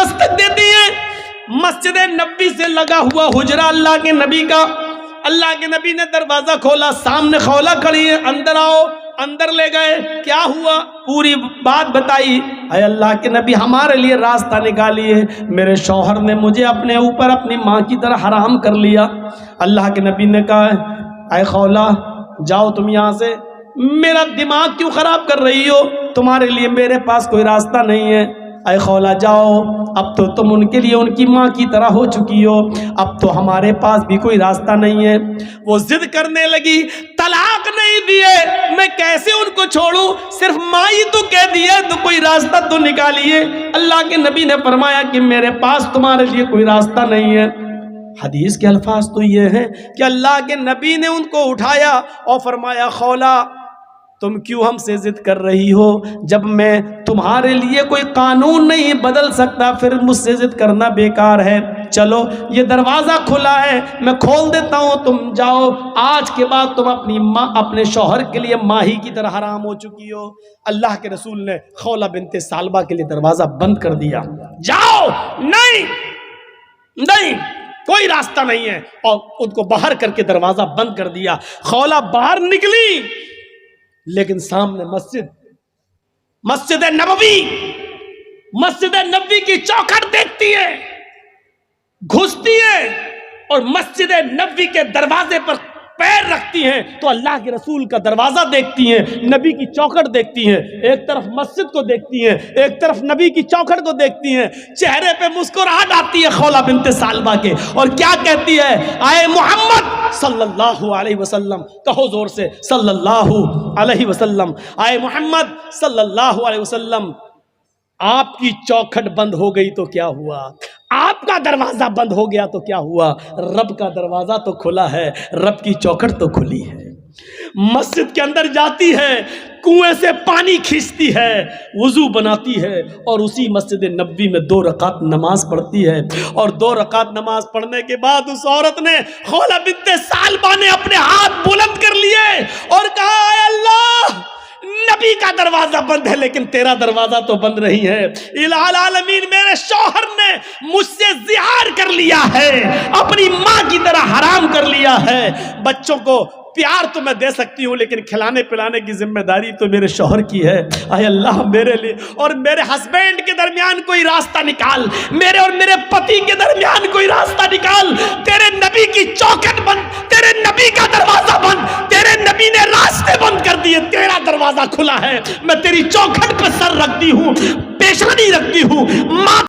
دستک دیتی ہے، مسجد نبوی سے لگا ہوا حجرہ اللہ کے نبی کا، اللہ کے نبی نے دروازہ کھولا، سامنے خولا کھڑی ہے، اندر آؤ، اندر لے گئے، کیا ہوا پوری بات بتائی، اے اللہ کے نبی ہمارے لیے راستہ نکالیے، میرے شوہر نے مجھے اپنے اوپر اپنی ماں کی طرح حرام کر لیا۔ اللہ کے نبی نے کہا اے خولا جاؤ تم یہاں سے، میرا دماغ کیوں خراب کر رہی ہو، تمہارے لیے میرے پاس کوئی راستہ نہیں ہے، اے خولا جاؤ، اب تو تم ان کے لیے ان کی ماں کی طرح ہو چکی ہو، اب تو ہمارے پاس بھی کوئی راستہ نہیں ہے۔ وہ ضد کرنے لگی، طلاق نہیں دیے میں کیسے ان کو چھوڑوں، صرف ماں ہی تو کہہ دیا تو کوئی راستہ تو نکالیے۔ اللہ کے نبی نے فرمایا کہ میرے پاس تمہارے لیے کوئی راستہ نہیں ہے۔ حدیث کے الفاظ تو یہ ہیں کہ اللہ کے نبی نے ان کو اٹھایا اور فرمایا خولا تم کیوں ہم سے ضد کر رہی ہو، جب میں تمہارے لیے کوئی قانون نہیں بدل سکتا پھر مجھ سے ضد کرنا بیکار ہے، چلو یہ دروازہ کھلا ہے میں کھول دیتا ہوں، تم جاؤ، آج کے بعد تم اپنی ماں اپنے شوہر کے لیے ماہی کی طرح حرام ہو چکی ہو۔ اللہ کے رسول نے خولہ بنت ثعلبہ کے لیے دروازہ بند کر دیا، جاؤ، نہیں کوئی راستہ نہیں ہے، اور ان کو باہر کر کے دروازہ بند کر دیا۔ خولہ باہر نکلی لیکن سامنے مسجد نبوی کی چوکھٹ دیکھتی ہے، گھستی ہے اور مسجد نبوی کے دروازے پر پیر رکھتی ہیں تو اللہ کے رسول کا دروازہ دیکھتی ہیں، نبی کی چوکھٹ دیکھتی ہیں، ایک طرف مسجد کو دیکھتی ہیں، ایک طرف نبی کی چوکھٹ کو دیکھتی ہیں، چہرے پہ مسکراہٹ آتی ہے خولہ بنت ثعلبہ کے، اور کیا کہتی ہے، اے محمد صلی اللہ علیہ وسلم، کہو زور سے صلی اللہ علیہ وسلم، اے محمد صلی اللہ علیہ وسلم، آپ کی چوکھٹ بند ہو گئی تو کیا ہوا، آپ کا دروازہ بند ہو گیا تو کیا ہوا، رب کا دروازہ تو کھلا ہے، رب کی چوکھٹ تو کھلی ہے۔ مسجد کے اندر جاتی ہے، کنویں سے پانی کھینچتی ہے، وضو بناتی ہے اور اسی مسجد نبوی میں 2 رکعت نماز پڑھتی ہے، اور 2 رکعت نماز پڑھنے کے بعد اس عورت نے خولہ بنت ثعلبہ نے اپنے ہاتھ بلند کر لیے اور کہا اے اللہ نبی کا دروازہ بند ہے لیکن تیرا دروازہ تو بند نہیں ہے، الہ العالمین میرے شوہر نے مجھ سے زہار کر لیا ہے، اپنی ماں کی طرح حرام کر لیا ہے، بچوں کو پیار تو میں دے سکتی ہوں لیکن کھلانے پلانے کی ذمہ داری تو میرے شوہر کی ہے، اے اللہ میرے لیے اور میرے ہسبینڈ کے درمیان کوئی راستہ نکال، میرے اور میرے پتی کے درمیان کوئی راستہ نکال، تیرے نبی کی چوکھٹ بند، تیرے نبی کا دروازہ بند، تیرے نبی نے راستے بند کر دیے، تیرا دروازہ کھلا ہے، میں تیری چوکھٹ پہ سر رکھتی ہوں، پیشانی رکھتی ہوں، ماں